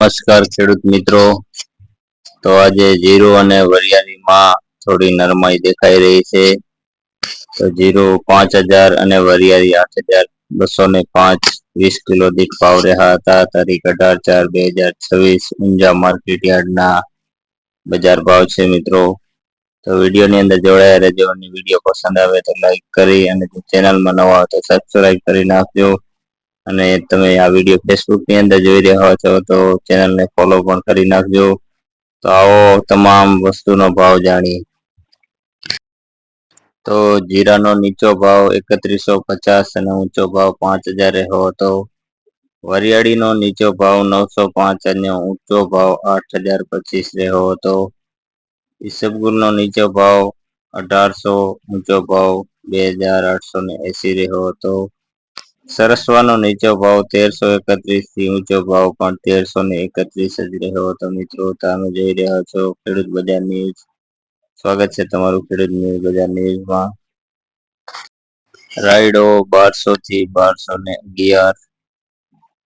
નમસ્કાર ખેડૂત મિત્રો. તો આજે જીરું અને વરિયાળીમાં થોડી નરમાઈ દેખાઈ રહી છે. તો જીરું 5000 અને વરિયાળી 8205 20 કિલો દીઠ ભાવ રહ્યા હતા. તારીખ 18/4/2026 ઊંઝા માર્કેટ યાર્ડના બજાર ભાવ છે મિત્રો. તો વિડીયોની અંદર જોડાયા રહેજો અને વિડીયો પસંદ આવે તો લાઈક કરી અને ચેનલમાં નવા હોય તો સબસ્ક્રાઇબ કરી નાખજો. અને તમે આ વિડીયો ફેસબુક ની અંદર જોઈ રહ્યા છો તો ચેનલને ફોલો પણ કરી નાખજો. તો આવો તમામ વસ્તુનો ભાવ જાણીએ. તો જીરાનો નીચો ભાવ 3150 અને ઊંચો ભાવ 5000 રહ્યો હતો. વરિયાળીનો નીચો ભાવ 905 અને ઊંચો ભાવ 8025 રહ્યો હતો. ઈસબગુલનો નીચો ભાવ 1800, ઊંચો ભાવ 2880 રહ્યો હતો. સરસવાનો નીચો ભાવ 1331 થી ઊંચો ભાવ પણ 1331 જ રહ્યો હતો. મિત્રો તમે જોઈ રહ્યા છો ખેડૂત બજાર ન્યૂઝ. સ્વાગત છે તમારું ખેડૂત ન્યૂઝ બજાર ન્યૂઝમાં. રાયડો 1200 થી 1211,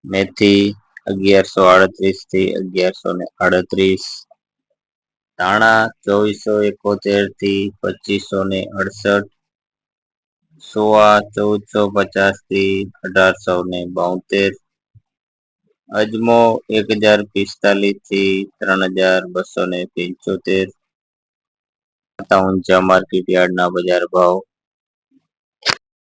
મેથી 1138 થી 1138, ધાણા 2471 થી 2568, સોવા 1450 થી 1872, અજમો 1045 થી 3275, ઊંચા માર્કેટ યાર્ડના બજાર ભાવ.